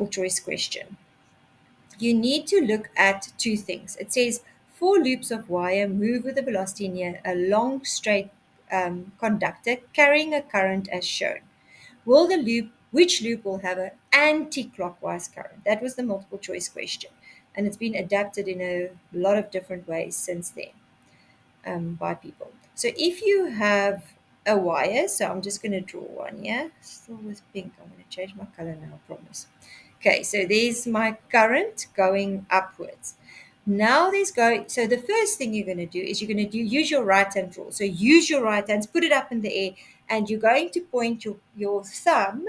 choice question. You need to look at two things. It says four loops of wire move with a velocity near a long straight conductor carrying a current as shown. Which loop will have an anti-clockwise current? That was the multiple choice question. And it's been adapted in a lot of different ways since then by people. So if you have a wire, so I'm just going to draw one, yeah? Still with pink. I'm going to change my color now, I promise. Okay, so there's my current going upwards. Now so the first thing you're going to do is you're going to use your right hand rule. So use your right hands, put it up in the air, and you're going to point your thumb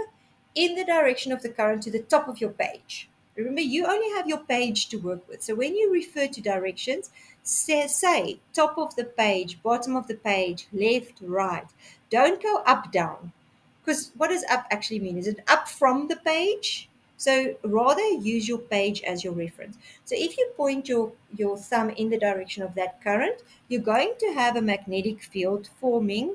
in the direction of the current to the top of your page. Remember, you only have your page to work with. So when you refer to directions, say top of the page, bottom of the page, left, right. Don't go up, down. Because what does up actually mean? Is it up from the page? So rather use your page as your reference. So if you point your thumb in the direction of that current, you're going to have a magnetic field forming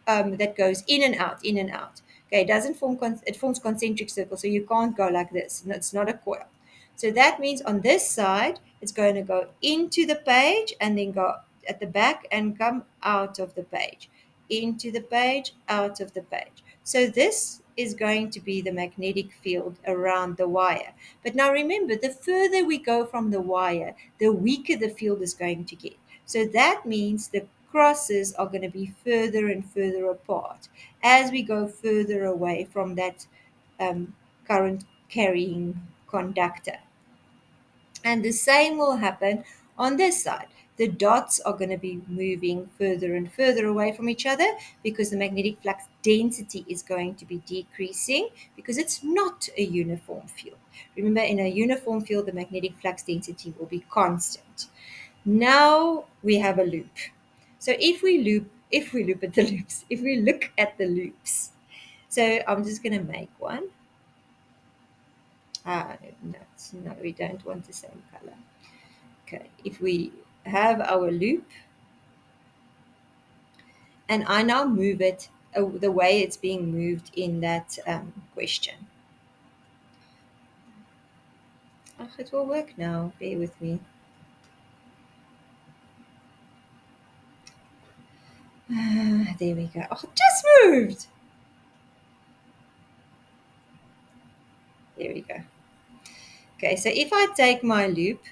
that goes in and out, in and out. Okay, it doesn't form, it forms concentric circles, so you can't go like this. It's not a coil. So that means on this side, it's going to go into the page and then go at the back and come out of the page. Into the page, out of the page. So this is going to be the magnetic field around the wire. But now remember, the further we go from the wire, the weaker the field is going to get. So that means the crosses are going to be further and further apart as we go further away from that current carrying conductor. And the same will happen on this side. The dots are going to be moving further and further away from each other because the magnetic flux density is going to be decreasing because it's not a uniform field. Remember, in a uniform field, the magnetic flux density will be constant. Now we have a loop. So if we look at the loops, so I'm just going to make one. No, we don't want the same color. Okay, if we have our loop, and I now move it the way it's being moved in that question. Oh, it will work now. Bear with me. There we go. Oh, it just moved. There we go. Okay, so if I take my loop,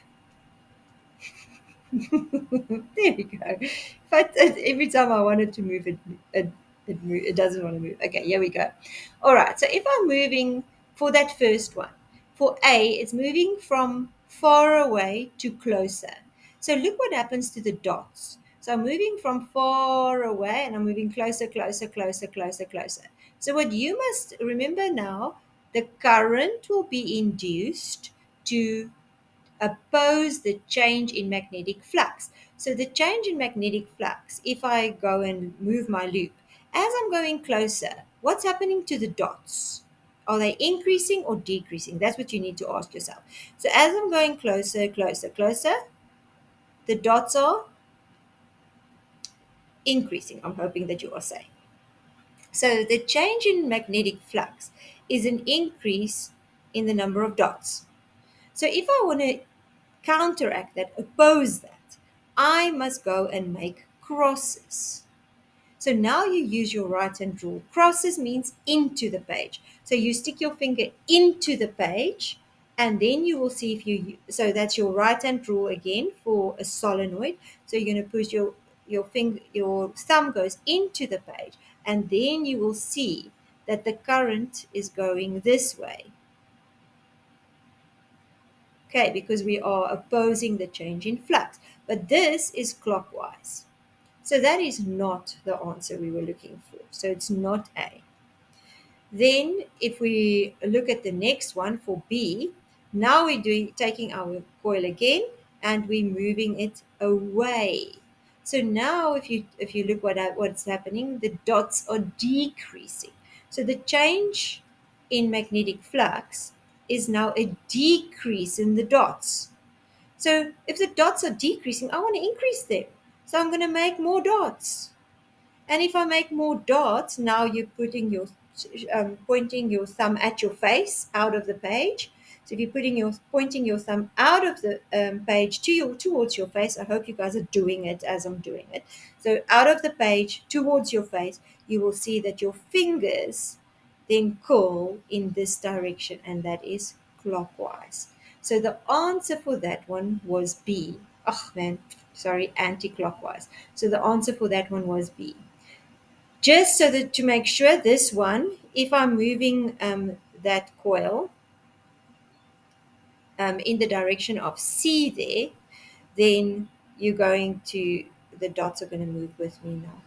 there we go. Every time I wanted to move it doesn't want to move. Okay, here we go. All right, so if I'm moving for that first one, for A, it's moving from far away to closer. So look what happens to the dots. So I'm moving from far away and I'm moving closer, closer, closer, closer, closer. So what you must remember now, the current will be induced to oppose the change in magnetic flux. So the change in magnetic flux, if I go and move my loop, as I'm going closer, what's happening to the dots? Are they increasing or decreasing? That's what you need to ask yourself. So as I'm going closer, closer, closer, the dots are increasing. I'm hoping that you are saying. So the change in magnetic flux is an increase in the number of dots. So if I want to counteract that, oppose that, I must go and make crosses. So now you use your right hand rule. Crosses means into the page. So you stick your finger into the page and then you will see if so that's your right hand rule again for a solenoid. So you're going to push your thumb goes into the page and then you will see that the current is going this way. Okay, because we are opposing the change in flux. But this is clockwise. So that is not the answer we were looking for. So it's not A. Then if we look at the next one for B, now we're taking our coil again and we're moving it away. So now if you look what's happening, the dots are decreasing. So the change in magnetic flux is now a decrease in the dots. So if the dots are decreasing, I want to increase them. So I'm going to make more dots. And if I make more dots, now you're putting your pointing your thumb at your face out of the page. So if you're pointing your thumb out of the page towards your face, I hope you guys are doing it as I'm doing it. So out of the page towards your face, you will see that your fingers then curl in this direction, and that is clockwise. So the answer for that one was B. Oh man, sorry, anti-clockwise. So the answer for that one was B. Just so that to make sure this one, if I'm moving that coil in the direction of C there, then you're going to, the dots are going to move with me now.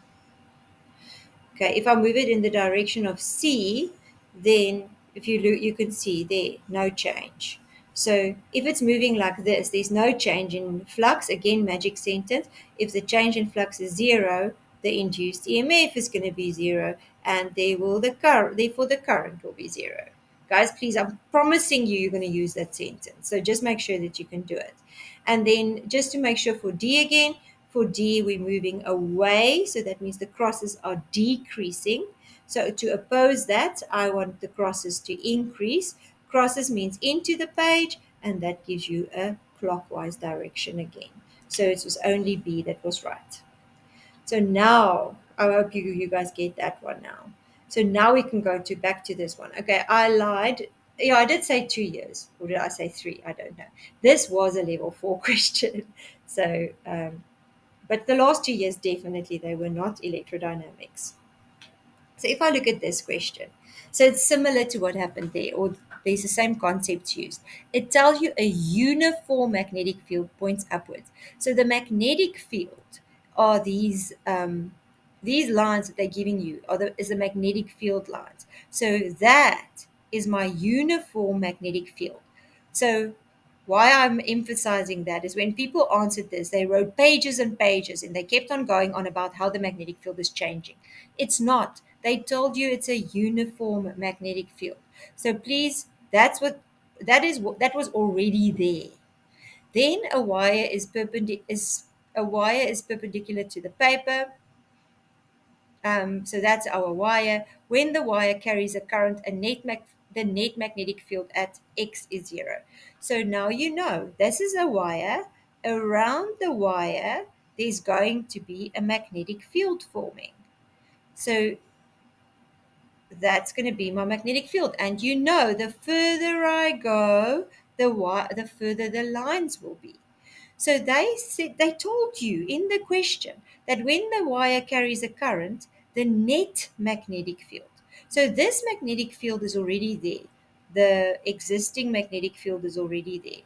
Okay, if I move it in the direction of C, then if you look, you can see there, no change. So if it's moving like this, there's no change in flux. Again, magic sentence. If the change in flux is zero, the induced EMF is going to be zero, and therefore the current will be zero. Guys, please, I'm promising you, you're going to use that sentence. So just make sure that you can do it. And then just to make sure for D again, for D, we're moving away. So that means the crosses are decreasing. So to oppose that, I want the crosses to increase. Crosses means into the page, and that gives you a clockwise direction again. So it was only B that was right. So now, I hope you guys get that one now. So now we can go to back to this one. Okay, I lied. Yeah, I did say 2 years, or did I say three? I don't know. This was a level 4 question. So, but the last 2 years, definitely, they were not electrodynamics. So if I look at this question, so it's similar to what happened there, or there's the same concepts used. It tells you a uniform magnetic field points upwards. So the magnetic field are these lines that they're giving you is the magnetic field lines. So that is my uniform magnetic field. So why I'm emphasizing that is when people answered this, they wrote pages and pages and they kept on going on about how the magnetic field is changing. It's not. They told you it's a uniform magnetic field. So please, that was already there. Then a wire is perpendicular to the paper. So that's our wire. When the wire carries a current, the net magnetic field at X is zero. So now you know this is a wire. Around the wire, there's going to be a magnetic field forming. So that's going to be my magnetic field. And you know, the further I go, the further the lines will be. So they told you in the question that when the wire carries a current, the net magnetic field. So this magnetic field is already there. The existing magnetic field is already there.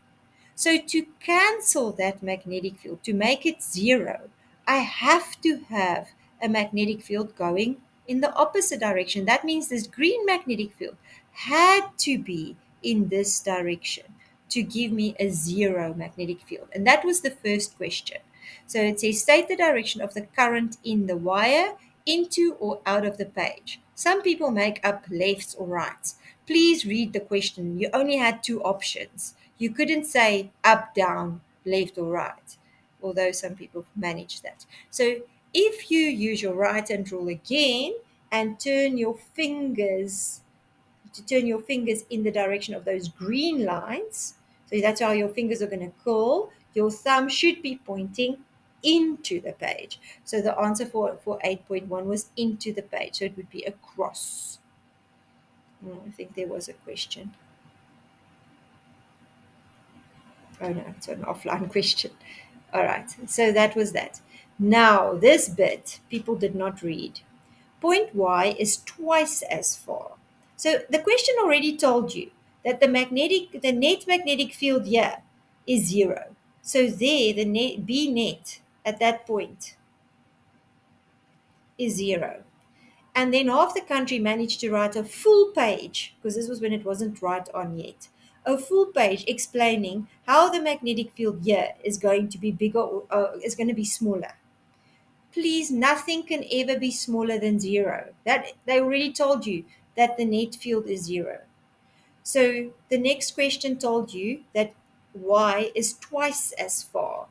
So to cancel that magnetic field, to make it zero, I have to have a magnetic field going in the opposite direction. That means this green magnetic field had to be in this direction to give me a zero magnetic field. And that was the first question. So it says state the direction of the current in the wire into or out of the page. Some people make up lefts or rights. Please read the question. You only had two options. You couldn't say up, down, left, or right, although some people manage that. So if you use your right hand rule again and turn your fingers in the direction of those green lines, so that's how your fingers are going to curl, your thumb should be pointing into the page. So the answer for 8.1 was into the page. So it would be a cross. I think there was a question. Oh no, it's an offline question. All right, so that was that. Now, this bit people did not read. Point Y is twice as far. So the question already told you that the net magnetic field here is zero. So there, the net, B net at that point is zero. And then half the country managed to write a full page, because this was when it wasn't right on yet, a full page explaining how the magnetic field here is going to be bigger or is going to be smaller. Please, nothing can ever be smaller than zero. That they already told you that the net field is zero. So the next question told you that Y is twice as far.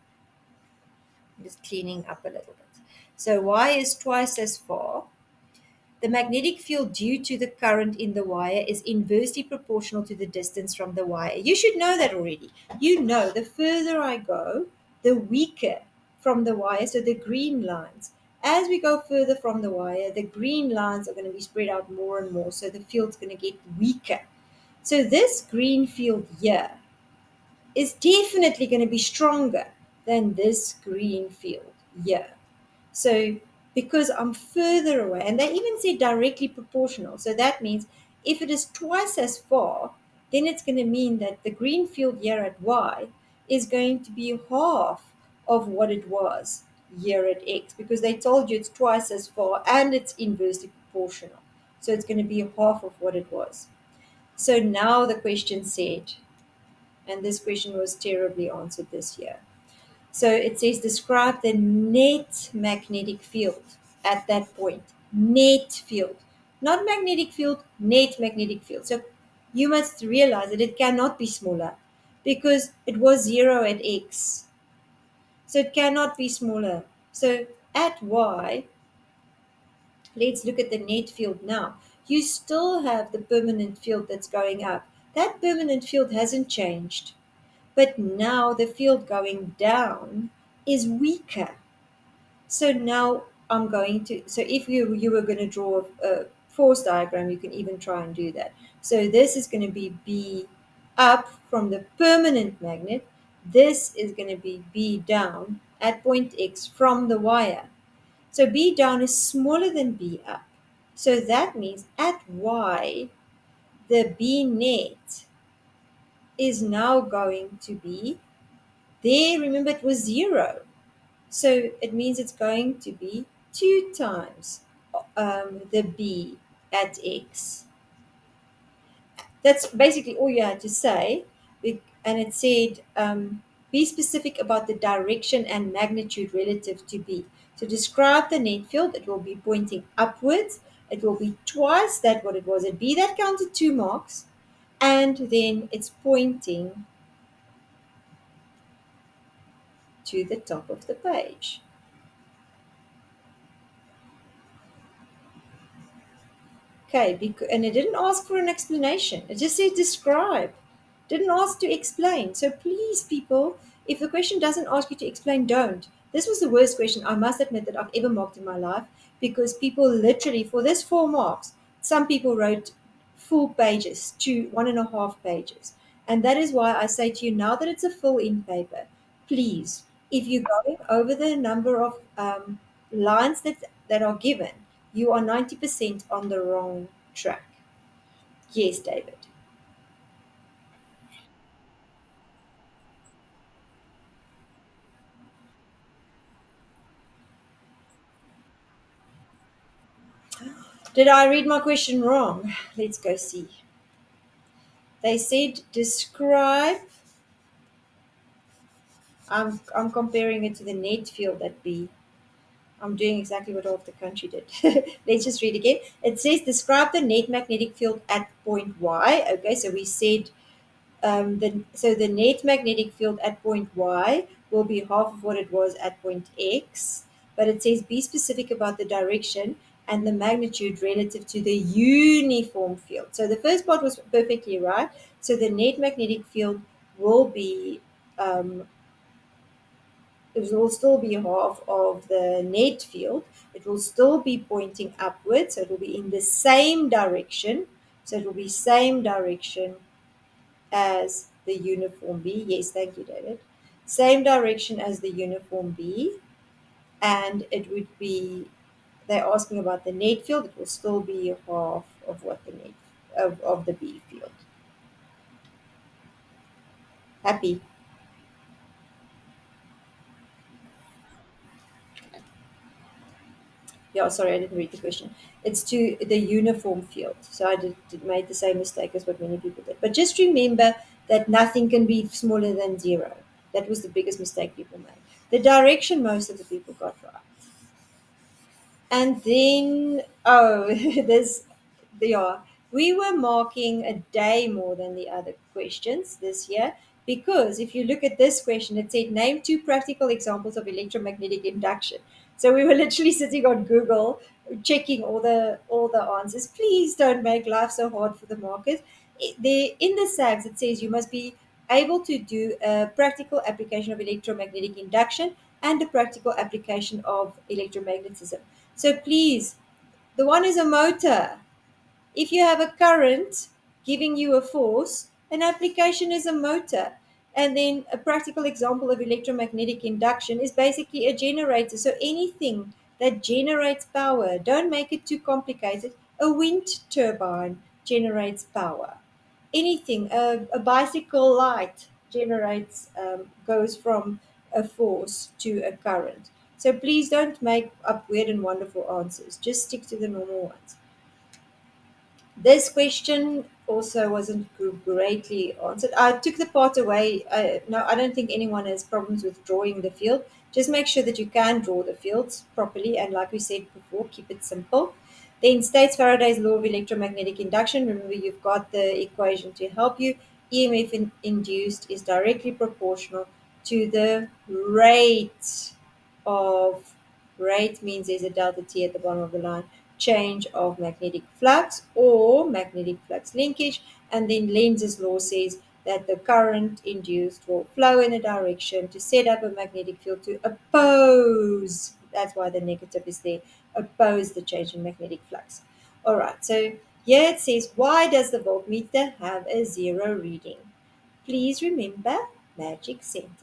I'm just cleaning up a little bit. So Y is twice as far. the magnetic field due to the current in the wire is inversely proportional to the distance from the wire. You should know that already. You know, the further I go, the weaker from the wire, so the green lines. As we go further from the wire, the green lines are going to be spread out more and more, so the field's going to get weaker. So this green field here is definitely going to be stronger than this green field here. So because I'm further away, and they even say directly proportional. So that means if it is twice as far, then it's going to mean that the green field here at Y is going to be half of what it was here at X, because they told you it's twice as far and it's inversely proportional. So it's going to be half of what it was. So now the question said, and this question was terribly answered this year. So it says describe the net magnetic field at that point. Net field. Not magnetic field, net magnetic field. So you must realize that it cannot be smaller because it was 0 at X. So it cannot be smaller. So at Y, let's look at the net field now. You still have the permanent field that's going up. That permanent field hasn't changed. But now the field going down is weaker. So now I'm going to, so if you were going to draw a force diagram, you can even try and do that. So this is going to be B up from the permanent magnet. This is going to be B down at point X from the wire. So B down is smaller than B up. So that means at Y, the B net is now going to be there. Remember, it was 0. So it means it's going to be 2 times the B at X. That's basically all you had to say. And it said, be specific about the direction and magnitude relative to B. So describe the net field. It will be pointing upwards. It will be twice that what it was at B. That counted 2 marks. And then it's pointing to the top of the page. Okay, and it didn't ask for an explanation. It just said describe. Didn't ask to explain. So please, people, if the question doesn't ask you to explain, don't. This was the worst question, I must admit, that I've ever marked in my life, because people literally, for this 4 marks, some people wrote full pages, 1.5 pages. And that is why I say to you, now that it's a full-in paper, please, if you're going over the number of lines that are given, you are 90% on the wrong track. Yes, David. Did I read my question wrong? Let's go see. They said describe. I'm comparing it to the net field at B. I'm doing exactly what half the country did. Let's just read again. It says describe the net magnetic field at point Y. Okay, so we said the net magnetic field at point Y will be half of what it was at point X, but it says be specific about the direction and the magnitude relative to the uniform field. So the first part was perfectly right. So the net magnetic field will be it will still be half of the net field. It will still be pointing upwards, so it will be in the same direction. So it will be same direction as the uniform B. Yes, thank you, David. Same direction as the uniform B. And it would be, they're asking about the net field. It will still be half of what the net of the B field. Happy? Yeah, sorry, I didn't read the question. It's to the uniform field. So I made the same mistake as what many people did. But just remember that nothing can be smaller than 0. That was the biggest mistake people made. The direction most of the people got right. And then, oh, yeah, we were marking a day more than the other questions this year, because if you look at this question, it said name 2 practical examples of electromagnetic induction. So we were literally sitting on Google checking all the answers. Please don't make life so hard for the market. There in the SAGs it says you must be able to do a practical application of electromagnetic induction and a practical application of electromagnetism. So please, the one is a motor. If you have a current giving you a force, an application is a motor. And then a practical example of electromagnetic induction is basically a generator. So anything that generates power, don't make it too complicated. A wind turbine generates power. Anything, a bicycle light generates, goes from a force to a current. So please don't make up weird and wonderful answers. Just stick to the normal ones. This question also wasn't greatly answered. I took the part away. No, I don't think anyone has problems with drawing the field. Just make sure that you can draw the fields properly. And like we said before, keep it simple. Then states Faraday's law of electromagnetic induction. Remember, you've got the equation to help you. EMF induced is directly proportional to the rate of, rate means there's a delta T at the bottom of the line, change of magnetic flux or magnetic flux linkage. And then Lenz's law says that the current induced will flow in a direction to set up a magnetic field to oppose, that's why the negative is there, oppose the change in magnetic flux. All right, so here it says, why does the voltmeter have a zero reading? Please remember magic sentence.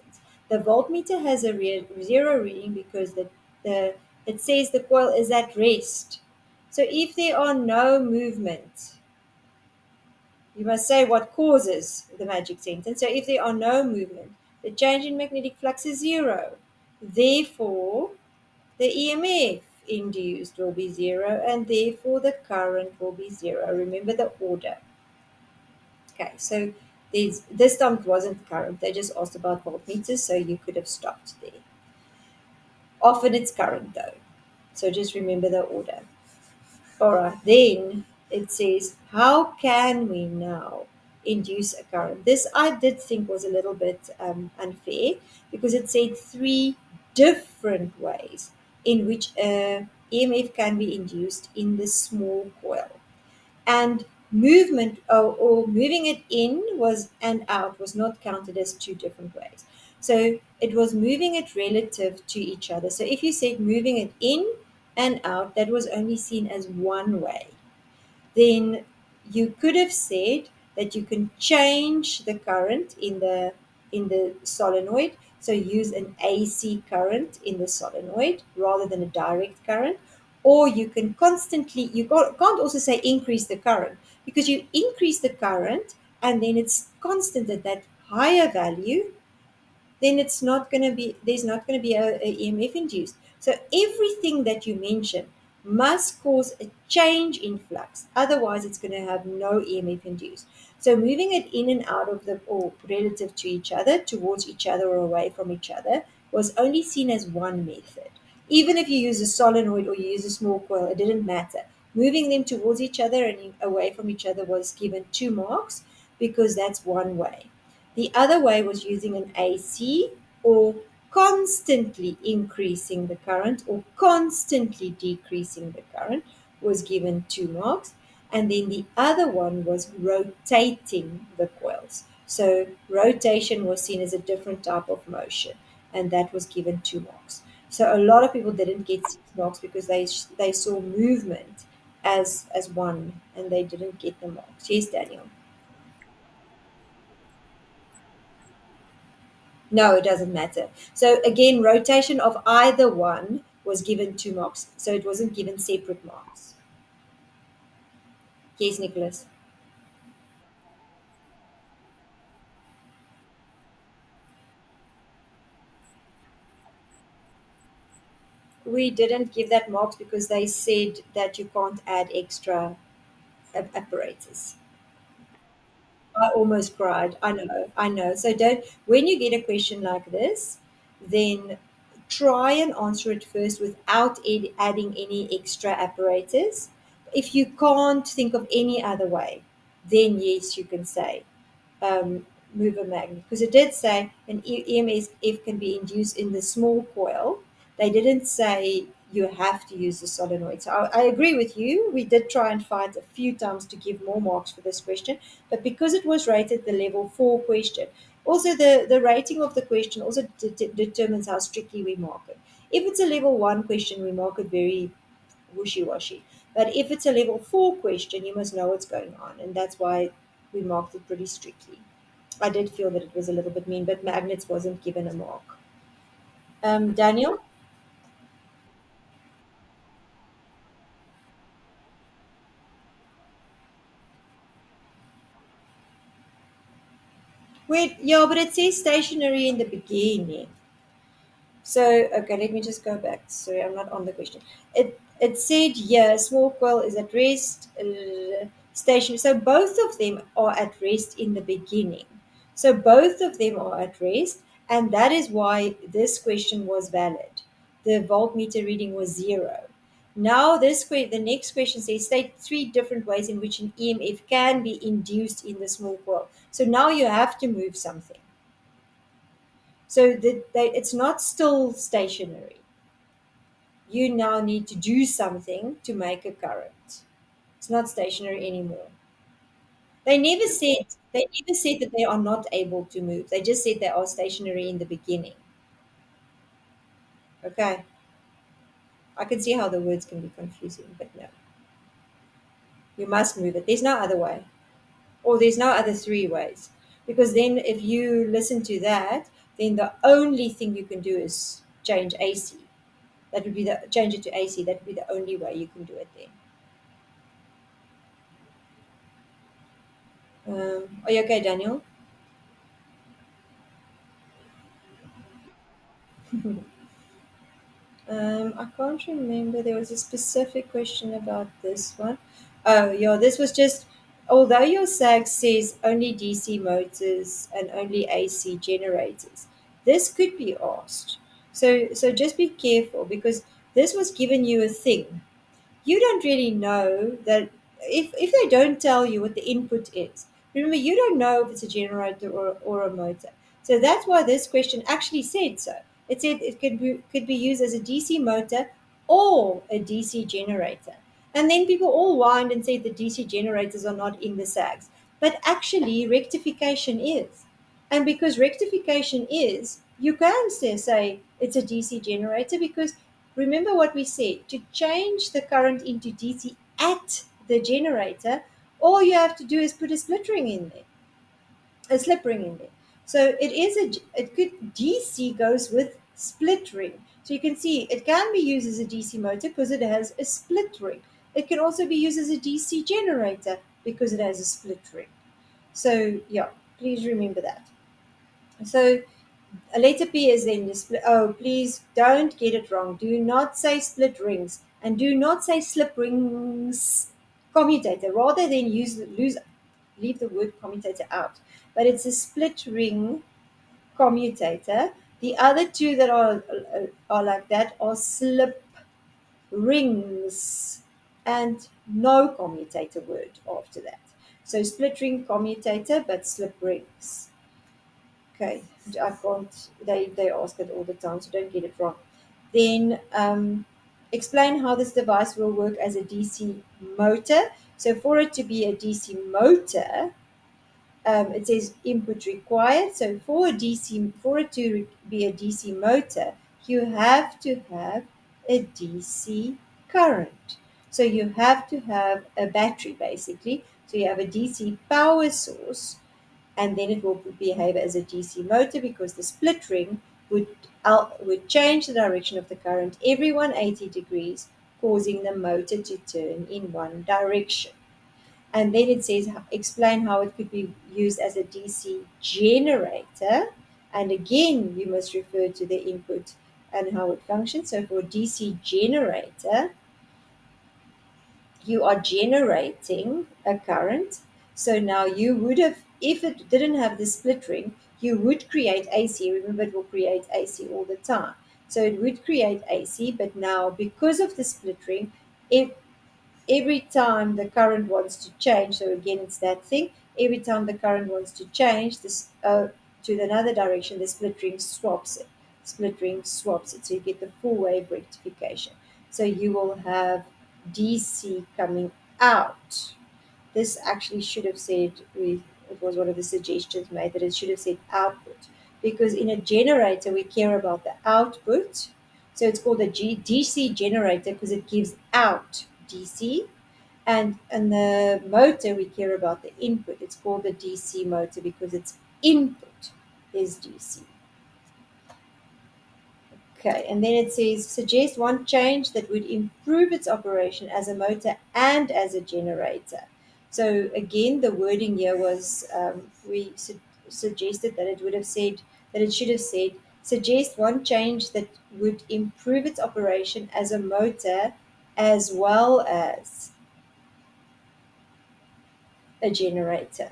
The voltmeter has a zero reading because the it says the coil is at rest. So if there are no movement, you must say what causes the magic sentence. So if there are no movement, the change in magnetic flux is zero. Therefore, the EMF induced will be zero, and therefore the current will be zero. Remember the order. Okay, so this time it wasn't current. They just asked about voltmeters, so you could have stopped there. Often it's current though. So just remember the order. All right, then it says, how can we now induce a current? This I did think was a little bit unfair because it said three different ways in which a EMF can be induced in the small coil. And movement or moving it in was and out was not counted as two different ways. So it was moving it relative to each other. So if you said moving it in and out, that was only seen as one way. Then you could have said that you can change the current in the solenoid. So use an AC current in the solenoid rather than a direct current. Or you can constantly, can't also say increase the current because you increase the current and then it's constant at that higher value, then it's not going to be, there's not going to be a EMF induced. So everything that you mention must cause a change in flux. Otherwise, it's going to have no EMF induced. So moving it in and out of the, or relative to each other, towards each other or away from each other, was only seen as one method. Even if you use a solenoid or you use a small coil, it didn't matter. Moving them towards each other and away from each other was given 2 marks because that's one way. The other way was using an AC or constantly increasing the current or constantly decreasing the current was given 2 marks. And then the other one was rotating the coils. So rotation was seen as a different type of motion, and that was given 2 marks. So a lot of people didn't get 6 marks because they saw movement as one, and they didn't get the marks. Yes, Daniel. No, it doesn't matter. So again, rotation of either one was given 2 marks. So it wasn't given separate marks. Yes, Nicholas. We didn't give that marks because they said that you can't add extra apparatus. I almost cried. I know, I know. So don't, when you get a question like this, then try and answer it first without adding any extra apparatus. If you can't think of any other way, then yes, you can say move a magnet. Because it did say an EMSF can be induced in the small coil. They didn't say you have to use the solenoid. So I agree with you. We did try and find a few times to give more marks for this question, but because it was rated the level 4 question, also the rating of the question also determines how strictly we mark it. If it's a level 1 question, we mark it very wishy-washy. But if it's a level 4 question, you must know what's going on, and that's why we marked it pretty strictly. I did feel that it was a little bit mean, but magnets wasn't given a mark. Daniel? Wait, yeah, but it says stationary in the beginning. So, okay, let me just go back. Sorry, I'm not on the question. It said, yeah, small coil is at rest, station. So both of them are at rest in the beginning. So both of them are at rest, and that is why this question was valid. The voltmeter reading was zero. Now, the next question says, state three different ways in which an EMF can be induced in the small coil. So now you have to move something. So it's not still stationary. You now need to do something to make a current. It's not stationary anymore. They never said that they are not able to move. They just said they are stationary in the beginning. Okay. I can see how the words can be confusing, but no. You must move it. There's no other way. Or there's no other three ways. Because then if you listen to that, then the only thing you can do is change AC. That would be the change it to AC. That would be the only way you can do it then. Are you okay, Daniel? I can't remember. There was a specific question about this one. Oh, yeah, this was just, although your SAG says only DC motors and only AC generators, this could be asked. So just be careful because this was giving you a thing. You don't really know that if they don't tell you what the input is, remember you don't know if it's a generator or a motor. So that's why this question actually said so. It said it could be used as a DC motor or a DC generator. And then people all whined and said the DC generators are not in the SAGs. But actually rectification is. And because rectification is, you can say it's a DC generator because remember what we said to change the current into DC at the generator, all you have to do is put a split ring in there, a slip ring in there. So it could DC goes with split ring. So you can see it can be used as a DC motor because it has a split ring. It can also be used as a DC generator because it has a split ring. So yeah, please remember that. So a letter P is then the split. Oh, please don't get it wrong. Do not say split rings and do not say slip rings commutator. Rather than leave the word commutator out. But it's a split ring commutator. The other two that are like that are slip rings and no commutator word after that. So split ring commutator, but slip rings. Okay, I can't. They ask it all the time, so don't get it wrong. Then explain how this device will work as a DC motor. So for it to be a DC motor, it says input required. So for it to be a DC motor, you have to have a DC current. So you have to have a battery basically. So you have a DC power source and then it will behave as a DC motor because the split ring would would change the direction of the current every 180 degrees, causing the motor to turn in one direction. And then it says explain how it could be used as a DC generator. And again, you must refer to the input and how it functions. So for DC generator, you are generating a current. So now you would have, if it didn't have the split ring, you would create AC. Remember, it will create AC all the time. So it would create AC, but now because of the split ring, if every time the current wants to change, so again, it's that thing, every time the current wants to change this to another direction, the split ring swaps it. Split ring swaps it. So you get the full wave rectification. So you will have DC coming out. This actually should have said, it was one of the suggestions made that it should have said output, because in a generator we care about the output. So it's called a DC generator because it gives out DC. And in the motor we care about the input. It's called a DC motor because its input is DC. Okay, and then it says suggest one change that would improve its operation as a motor and as a generator. So again, the wording here was suggested that it would have said that it should have said suggest one change that would improve its operation as a motor as well as a generator,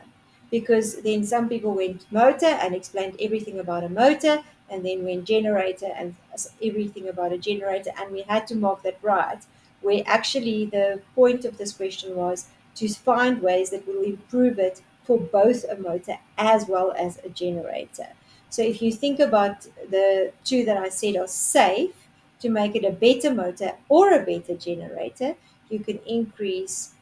because then some people went motor and explained everything about a motor, and then went generator and everything about a generator, and we had to mark that right, where actually the point of this question was to find ways that will improve it for both a motor as well as a generator. So if you think about the two that I said are safe, to make it a better motor or a better generator, you can increase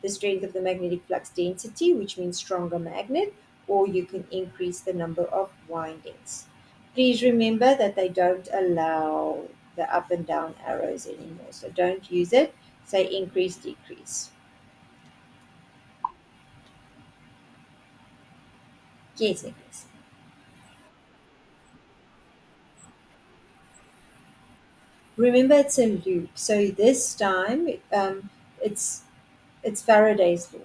the strength of the magnetic flux density, which means stronger magnet, or you can increase the number of windings. Please remember that they don't allow the up and down arrows anymore, so don't use it. Say increase, decrease. Yes, Nicholas. Remember, it's a loop. So this time, it's it's Faraday's law.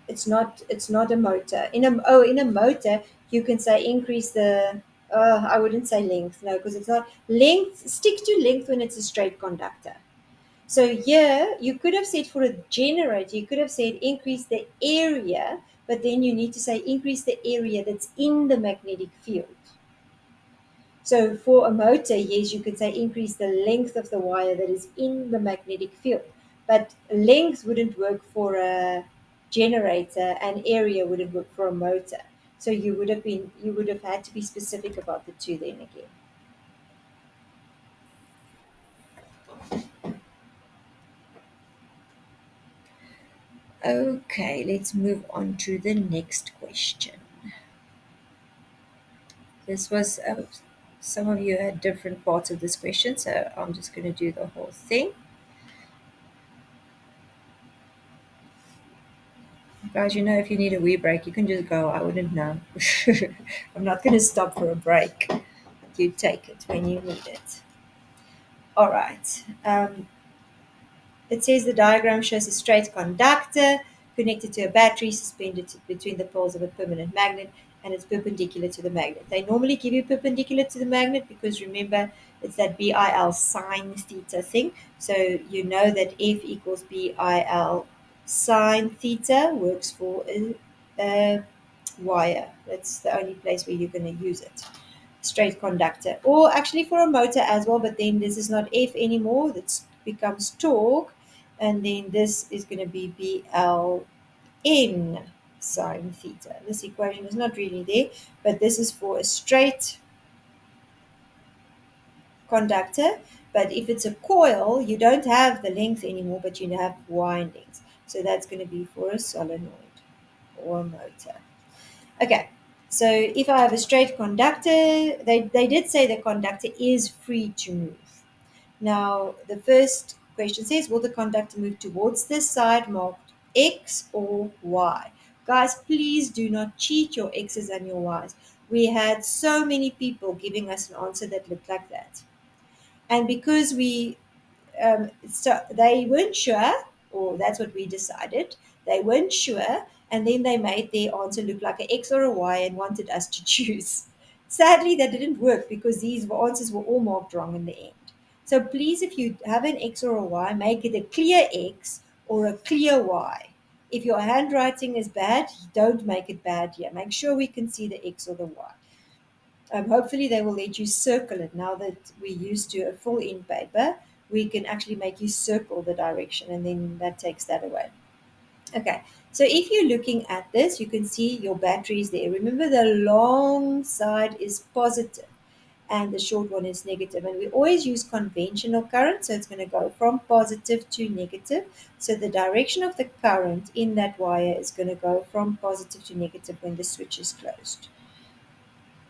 It's not a motor. In a motor you can say increase the I wouldn't say length, no, because it's not length. Stick to length when it's a straight conductor. So here you could have said for a generator, you could have said increase the area, but then you need to say increase the area that's in the magnetic field. So for a motor, yes, you could say increase the length of the wire that is in the magnetic field. But length wouldn't work for a generator and area wouldn't work for a motor. So you would have had to be specific about the two then again. Okay, let's move on to the next question. This was some of you had different parts of this question, so I'm just going to do the whole thing. Guys, if you need a wee break, you can just go. I wouldn't know. I'm not going to stop for a break. You take it when you need it. All right. It says the diagram shows a straight conductor connected to a battery suspended between the poles of a permanent magnet, and it's perpendicular to the magnet. They normally give you perpendicular to the magnet because remember it's that BIL sine theta thing. So you know that F equals BIL sine theta works for a wire. That's the only place where you're going to use it. Straight conductor, or actually for a motor as well, but then this is not F anymore, that becomes torque, and then this is going to be BLN sine theta. This equation is not really there, but this is for a straight conductor. But if it's a coil, you don't have the length anymore, but you have windings. So that's going to be for a solenoid or a motor. Okay, so if I have a straight conductor, they did say the conductor is free to move. Now, the first question says, will the conductor move towards this side marked X or Y? Guys, please do not cheat your X's and your Y's. We had so many people giving us an answer that looked like that. And because so they weren't sure, or that's what we decided. They weren't sure, and then they made their answer look like an X or a Y and wanted us to choose. Sadly, that didn't work because these answers were all marked wrong in the end. So please, if you have an X or a Y, make it a clear X or a clear Y. If your handwriting is bad, don't make it bad here. Make sure we can see the X or the Y. Hopefully they will let you circle it. Now that we're used to a full in paper, we can actually make you circle the direction, and then that takes that away. Okay, so if you're looking at this, you can see your batteries there. Remember, the long side is positive. and the short one is negative. And we always use conventional current, so it's going to go from positive to negative. So the direction of the current in that wire is going to go from positive to negative when the switch is closed.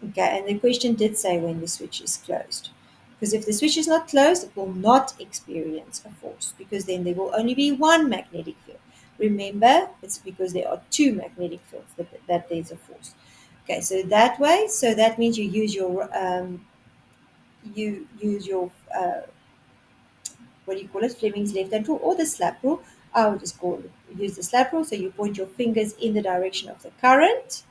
Okay, and the question did say when the switch is closed. Because if the switch is not closed, it will not experience a force because then there will only be one magnetic field. Remember, it's because there are two magnetic fields that there's a force. Okay, so that way, so that means you use your what do you call it, Fleming's left hand rule or the slap rule. I would just use the slap rule. So you point your fingers in the direction of the current,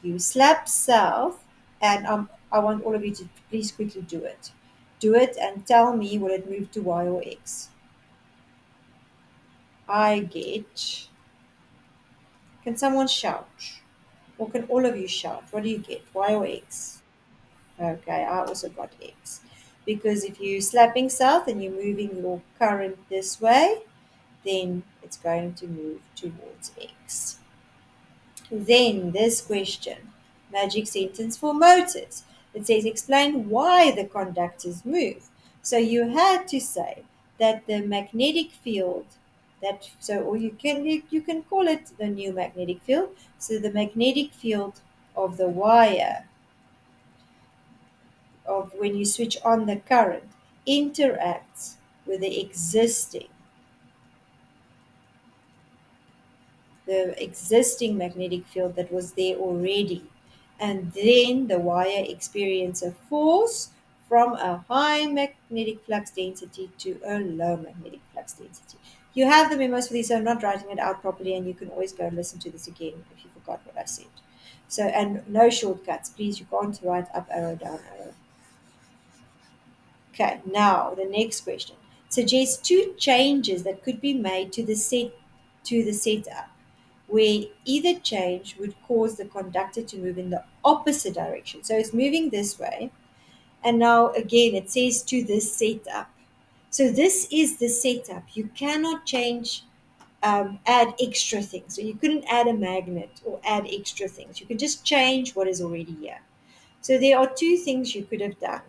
you slap south, and I want all of you to please quickly do it. Do it and tell me, will it move to Y or X? I get. Can someone shout? Or can all of you shout? What do you get? Y or X? Okay, I also got X. Because if you're slapping south and you're moving your current this way, then it's going to move towards X. Then this question, magic sentence for motors. It says explain why the conductors move. So you had to say that the magnetic field or you can call it the new magnetic field. So the magnetic field of the wire of when you switch on the current interacts with the existing magnetic field that was there already. And then the wire experiences a force from a high magnetic flux density to a low magnetic flux density. You have the memos for these, so I'm not writing it out properly, and you can always go and listen to this again if you forgot what I said. So, and no shortcuts, please. You can't write up arrow, down arrow. Okay, now the next question. Suggest two changes that could be made to the setup where either change would cause the conductor to move in the opposite direction. So it's moving this way. And now again, it says to this setup. So this is the setup. You cannot change, add extra things. So you couldn't add a magnet or add extra things. You can just change what is already here. So there are two things you could have done.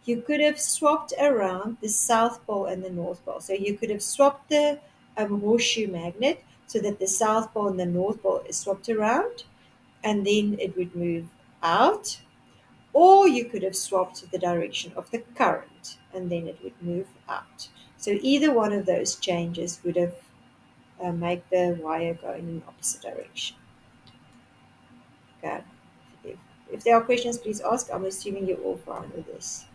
You could have swapped around the South Pole and the North Pole. So you could have swapped the horseshoe magnet so that the South Pole and the North Pole is swapped around and then it would move out. Or you could have swapped the direction of the current and then it would move out. So either one of those changes would have make the wire go in the opposite direction. Okay. If, if there are questions, please ask. I'm assuming you're all fine with this.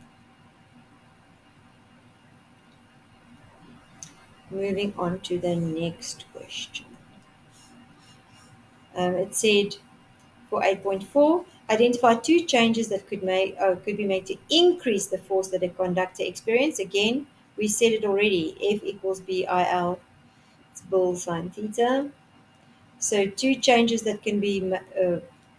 Moving on to the next question. It said for 8.4, identify two changes that could be made to increase the force that a conductor experiences. Again, we said it already. F equals BIL. It's Bill sine theta. So two changes that can be,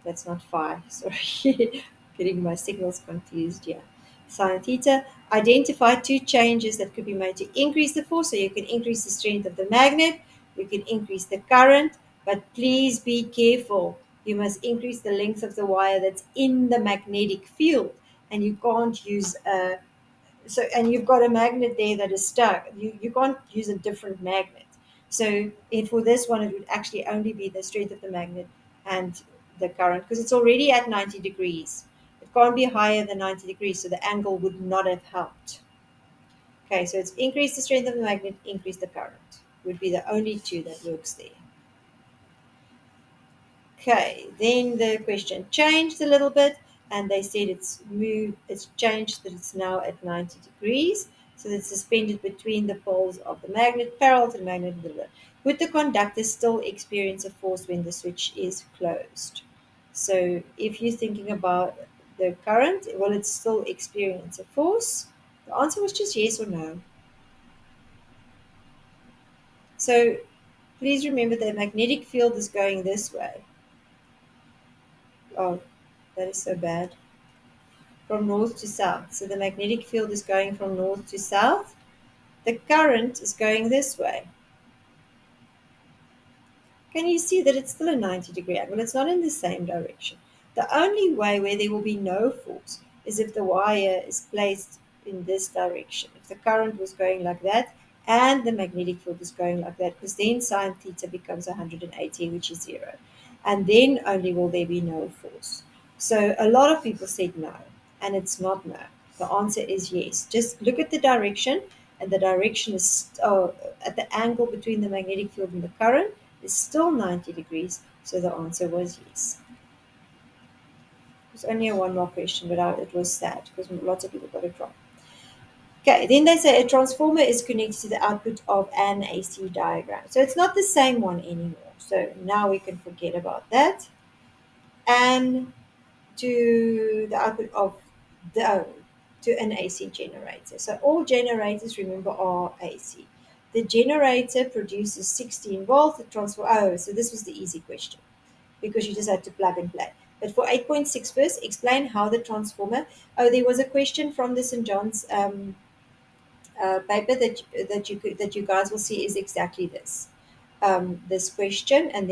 that's not phi, sorry, getting my signals confused here. Sine theta, identify two changes that could be made to increase the force. So you can increase the strength of the magnet, you can increase the current, but please be careful. You must increase the length of the wire that's in the magnetic field, and you can't use a and you've got a magnet there that is stuck. You can't use a different magnet. So for this one, it would actually only be the strength of the magnet and the current because it's already at 90 degrees. It can't be higher than 90 degrees, so the angle would not have helped. Okay, so it's increase the strength of the magnet, increase the current. Would be the only two that works there. Okay, then the question changed a little bit, and they said it's changed that it's now at 90 degrees, so it's suspended between the poles of the magnet, parallel to the magnet. Blah, blah. Would the conductor still experience a force when the switch is closed? So if you're thinking about the current, will it still experience a force? The answer was just yes or no. So please remember the magnetic field is going this way. Oh, that is so bad. From north to south. So the magnetic field is going from north to south. The current is going this way. Can you see that it's still a 90-degree angle? It's not in the same direction. The only way where there will be no force is if the wire is placed in this direction. If the current was going like that and the magnetic field is going like that, because then sine theta becomes 180, which is zero. And then only will there be no force. So a lot of people said no, and it's not no. The answer is yes. Just look at the direction, and the direction is at the angle between the magnetic field and the current is still 90 degrees. So the answer was yes. There's only one more question, but it was sad because lots of people got it wrong. Okay, then they say a transformer is connected to the output of an AC diagram. So it's not the same one anymore. So now we can forget about that. And to the output of the to an AC generator. So all generators, remember, are AC. The generator produces 16 volts. The transformer. Oh, so this was the easy question because you just had to plug and play. But for 8.6 first, explain how the transformer. Oh, there was a question from the St. John's paper that you guys will see is exactly this. This question, and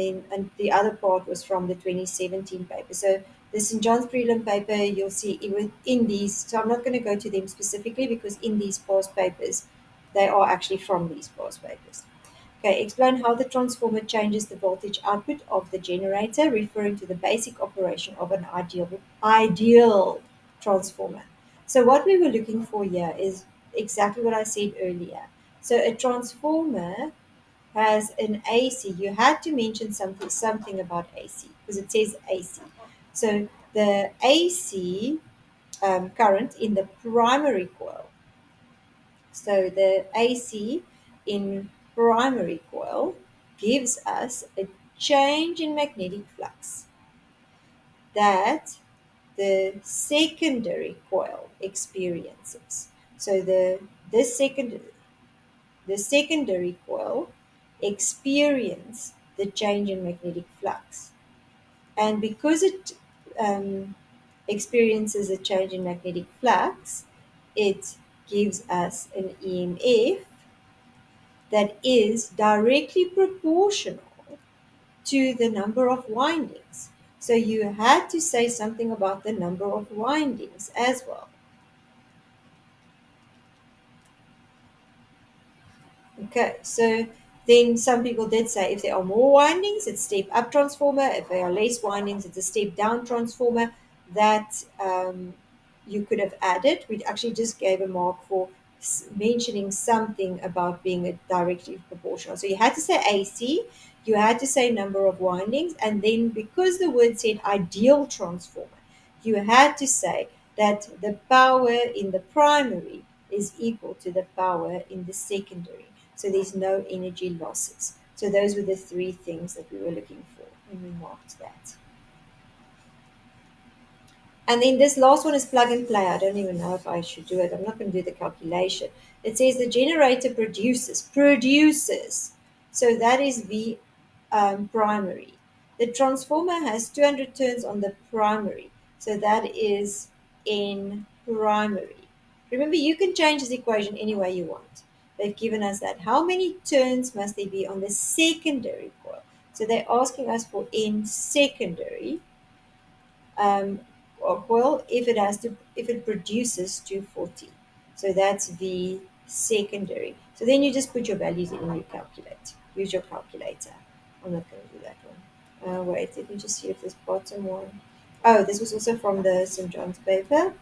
the other part was from the 2017 paper. So the St. John's prelim paper, you'll see in these. So I'm not going to go to them specifically because in these past papers, they are actually from these past papers. Okay, explain how the transformer changes the voltage output of the generator, referring to the basic operation of an ideal transformer. So what we were looking for here is exactly what I said earlier. So a transformer has an AC. You had to mention something about AC because it says AC. So the AC current in the primary coil. So the AC in primary coil gives us a change in magnetic flux that the secondary coil experiences. So the secondary coil experience the change in magnetic flux. And because it experiences a change in magnetic flux, it gives us an EMF that is directly proportional to the number of windings. So you had to say something about the number of windings as well. Okay, so then some people did say if there are more windings, it's step up transformer. If there are less windings, it's a step down transformer that you could have added. We actually just gave a mark for mentioning something about being a directly proportional. So you had to say AC, you had to say number of windings, and then because the word said ideal transformer, you had to say that the power in the primary is equal to the power in the secondary. So there's no energy losses. So those were the three things that we were looking for when we marked that. And then this last one is plug and play. I don't even know if I should do it. I'm not going to do the calculation. It says the generator produces. So that is V primary. The transformer has 200 turns on the primary. So that is in primary. Remember, you can change this equation any way you want. They've given us that. How many turns must there be on the secondary coil? So they're asking us for in secondary coil if it produces 240. So that's V secondary. So then you just put your values in and you calculate. Use your calculator. I'm not going to do that one. Wait, let me just see if this bottom one. Oh, this was also from the St. John's paper,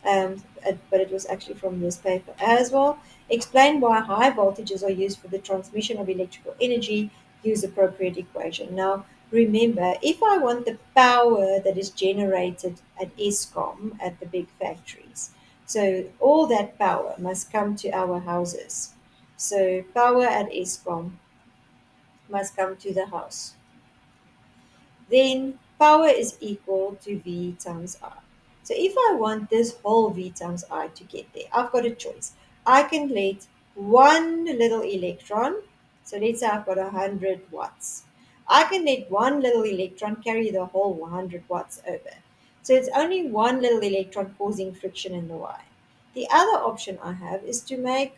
but it was actually from this paper as well. Explain why high voltages are used for the transmission of electrical energy. Use appropriate equation. Now, remember, if I want the power that is generated at ESCOM at the big factories, so all that power must come to our houses. So power at ESCOM must come to the house. Then power is equal to V times I. So if I want this whole V times I to get there, I've got a choice. I can let one little electron, so let's say I've got 100 watts. I can let one little electron carry the whole 100 watts over. So it's only one little electron causing friction in the wire. The other option I have is to let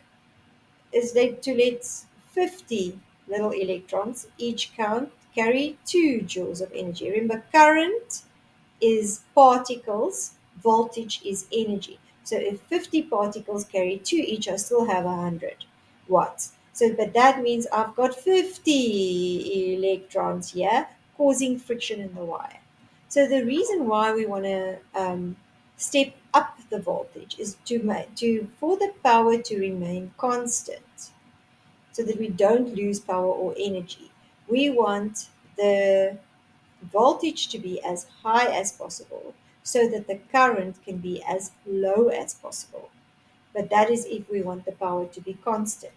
50 little electrons each count carry 2 joules of energy. Remember, current is particles voltage is energy. So if 50 particles carry 2 each, I still have 100 watts. So, but that means I've got 50 electrons here causing friction in the wire. So the reason why we want to step up the voltage is to for the power to remain constant, so that we don't lose power or energy. We want the voltage to be as high as possible so that the current can be as low as possible. But that is if we want the power to be constant.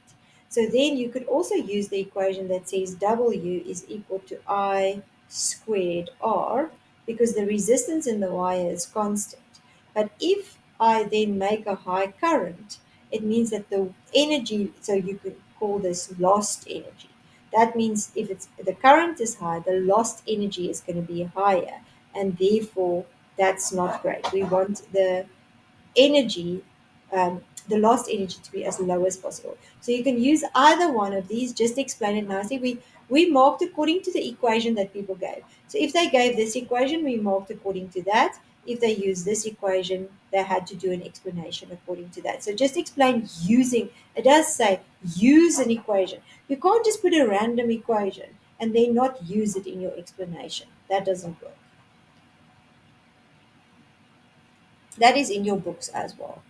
So then you could also use the equation that says W is equal to I squared R, because the resistance in the wire is constant. But if I then make a high current, it means that the energy, so you could call this lost energy. That means if it's the current is high, the lost energy is going to be higher, and therefore that's not great. We want energy, the lost energy, to be as low as possible. So you can use either one of these. Just explain it nicely. We marked according to the equation that people gave. So if they gave this equation, we marked according to that. If they used this equation, they had to do an explanation according to that. So just explain using, it does say use an equation. You can't just put a random equation and then not use it in your explanation. That doesn't work. That is in your books as well.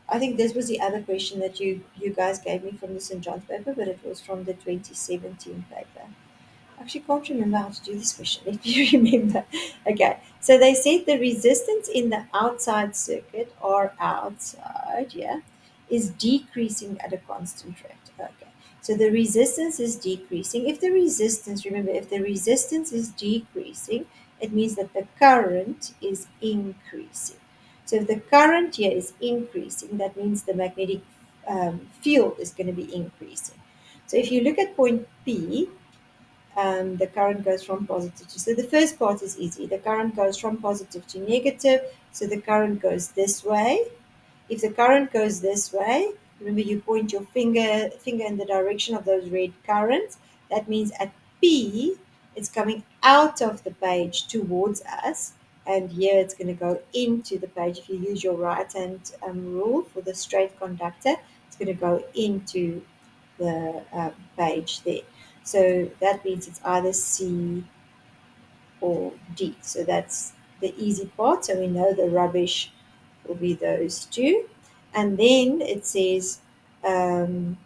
I think this was the other question that you guys gave me from the St. John's paper, but it was from the 2017 paper. I actually can't remember how to do this question. Let me remember. Okay, so they said the resistance in the outside circuit, or outside, yeah, is decreasing at a constant rate. Okay, so the resistance is decreasing. If the resistance, remember, if the resistance is decreasing, it means that the current is increasing. So if the current here is increasing, that means the magnetic field is going to be increasing. So if you look at point P, the current goes from positive to, so the first part is easy. The current goes from positive to negative, so the current goes this way. If the current goes this way, remember you point your finger in the direction of those red currents. That means at P, it's coming out of the page towards us, and here it's going to go into the page. If you use your right hand rule for the straight conductor, it's going to go into the page there. So that means it's either C or D. So that's the easy part. So we know the rubbish will be those two. And then it says, in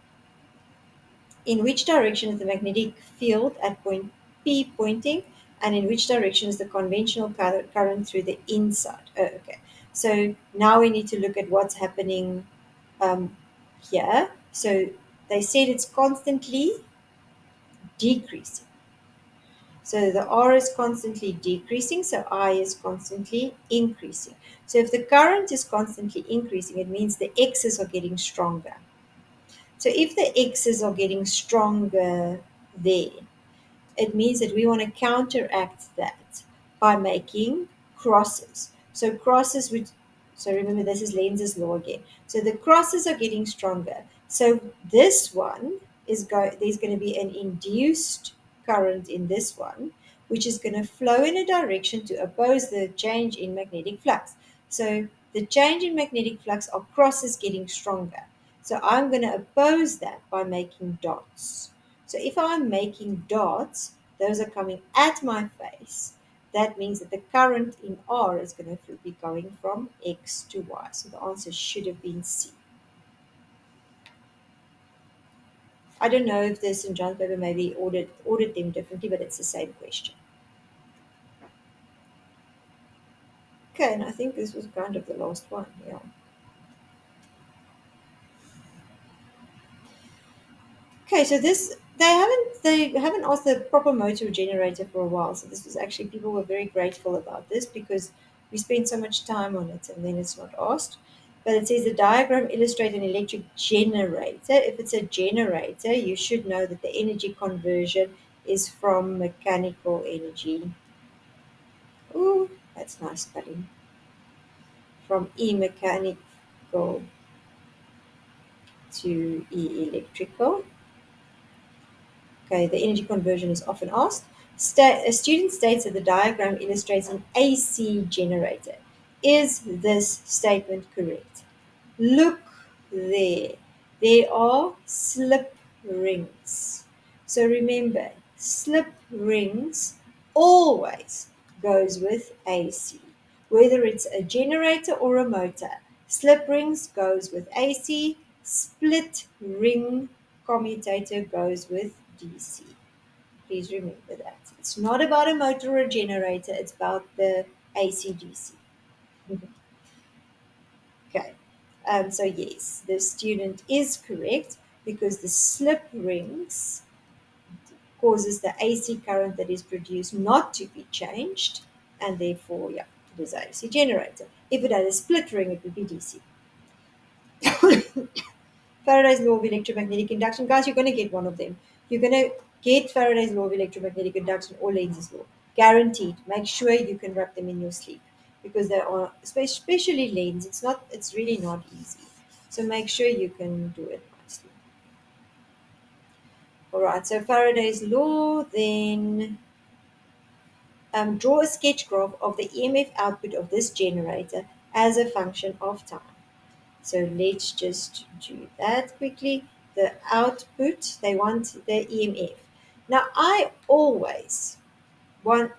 which direction is the magnetic field at point P pointing, and in which direction is the conventional current through the inside? Oh, okay. So now we need to look at what's happening um, here. So they said it's constantly decreasing. So the R is constantly decreasing, so I is constantly increasing. So if the current is constantly increasing, it means the X's are getting stronger. So if the X's are getting stronger there, it means that we want to counteract that by making crosses. So crosses would, so remember this is Lenz's law again. So the crosses are getting stronger. So this one there's going to be an induced current in this one, which is going to flow in a direction to oppose the change in magnetic flux. So the change in magnetic flux are crosses getting stronger. So I'm going to oppose that by making dots. So if I'm making dots, those are coming at my face. That means that the current in R is going to be going from X to Y. So the answer should have been C. I don't know if the St. John's paper maybe ordered them differently, but it's the same question. Okay, and I think this was kind of the last one. Yeah. Okay, so this they haven't asked the proper motor generator for a while. So this was actually, people were very grateful about this because we spent so much time on it and then it's not asked. But it says the diagram illustrates an electric generator. If it's a generator, you should know that the energy conversion is from mechanical energy. Ooh, that's nice spelling. From E mechanical to E electrical. Okay, the energy conversion is often asked. A student states that the diagram illustrates an AC generator. Is this statement correct? Look there. There are slip rings. So remember, slip rings always goes with AC. Whether it's a generator or a motor, slip rings goes with AC, split ring commutator goes with DC. Please remember that. It's not about a motor or a generator, it's about the AC/DC. Okay. So yes, the student is correct because the slip rings causes the AC current that is produced not to be changed, and therefore, yeah, it is an AC generator. If it had a split ring, it would be DC. Faraday's law of electromagnetic induction, guys, you're going to get one of them. You're going to get Faraday's law of electromagnetic induction or Lenz's law, guaranteed. Make sure you can wrap them in your sleep because they are, especially Lenz. It's really not easy. So make sure you can do it nicely. All right. So Faraday's law, then draw a sketch graph of the EMF output of this generator as a function of time. So let's just do that quickly. The output, they want the EMF. Now I always want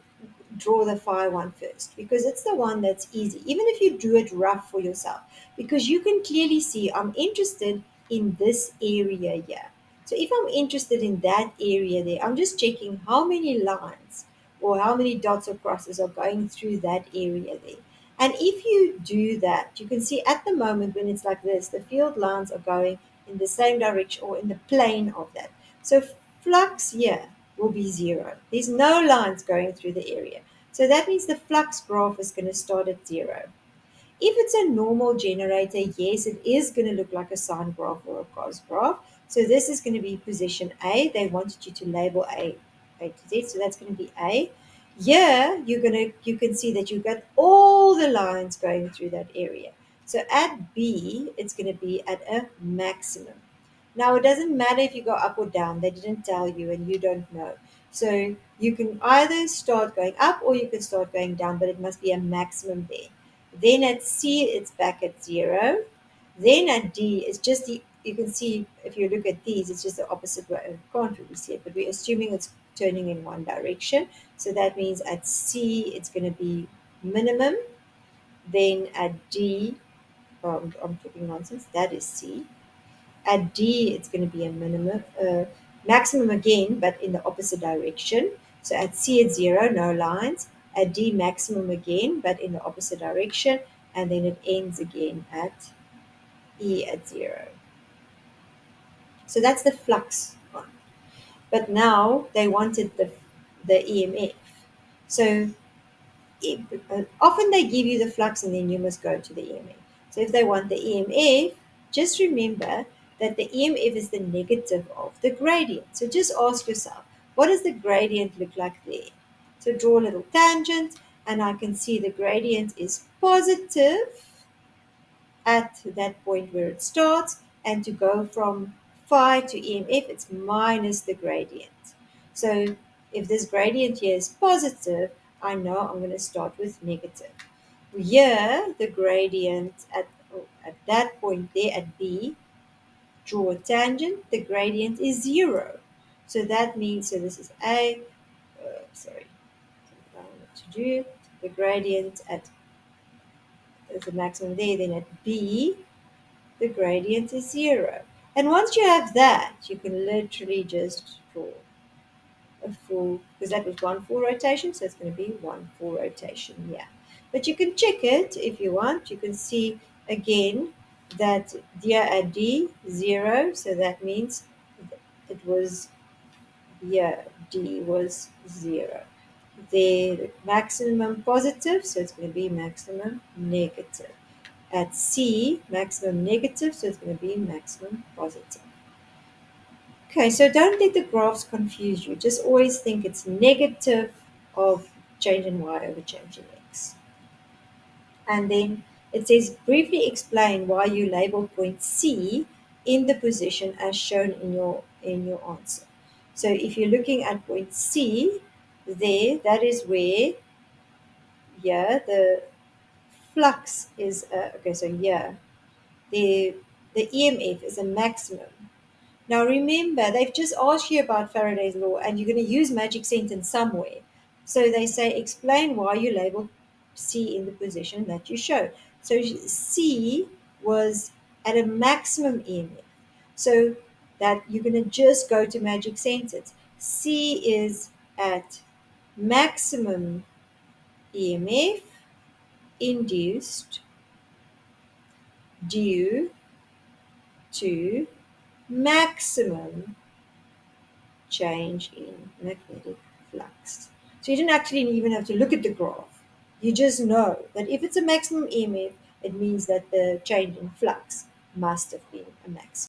draw the phi one first because it's the one that's easy, even if you do it rough for yourself, because you can clearly see I'm interested in this area here. So if I'm interested in that area there, I'm just checking how many lines or how many dots or crosses are going through that area there. And if you do that, you can see at the moment when it's like this, the field lines are going in the same direction or in the plane of that. So flux here will be zero. There's no lines going through the area. So that means the flux graph is going to start at zero. If it's a normal generator, yes, it is going to look like a sine graph or a cos graph. So this is going to be position A. They wanted you to label A to Z, so that's going to be A. Here, you can see that you've got all the lines going through that area. So at B, it's going to be at a maximum. Now, it doesn't matter if you go up or down, they didn't tell you and you don't know. So you can either start going up or you can start going down, but it must be a maximum there. Then at C, it's back at zero. Then at D, it's just you can see if you look at these, it's just the opposite way. I can't really see it, but we're assuming it's turning in one direction. So that means at C, it's going to be minimum. Then at D, I'm talking nonsense, that is C. At D, it's going to be a minimum, maximum again, but in the opposite direction. So at C, it's zero, no lines. At D, maximum again, but in the opposite direction. And then it ends again at E at zero. So that's the flux one. But now they wanted the EMF. So often they give you the flux and then you must go to the EMF. So if they want the EMF, just remember that the EMF is the negative of the gradient. So just ask yourself, what does the gradient look like there? So draw a little tangent and I can see the gradient is positive at that point where it starts, and to go from phi to EMF, it's minus the gradient. So if this gradient here is positive, I know I'm going to start with negative. Here, the gradient at that point there at B, draw a tangent, the gradient is zero. So that means, so this is A, sorry, I don't know what to do. The gradient at the maximum there, then at B, the gradient is zero. And once you have that, you can literally just draw a full, because that was one full rotation, so it's going to be one full rotation here. But you can check it if you want. You can see again that here at D, zero, so that means it was here, D was zero. The maximum positive, so it's going to be maximum negative. At C, maximum negative, so it's going to be maximum positive. Okay, so don't let the graphs confuse you. Just always think it's negative of change in y over change in x. And then it says briefly explain why you label point C in the position as shown in your answer. So if you're looking at point C, there, that is where, yeah, the flux is, okay, so yeah, the, the EMF is a maximum. Now remember, they've just asked you about Faraday's law and you're going to use magic sentence somewhere. So they say, explain why you labeled C in the position that you show. So C was at a maximum EMF. So that you're going to just go to magic sentence. C is at maximum EMF induced due to maximum change in magnetic flux. So you didn't actually even have to look at the graph. You just know that if it's a maximum EMF, it means that the change in flux must have been a maximum.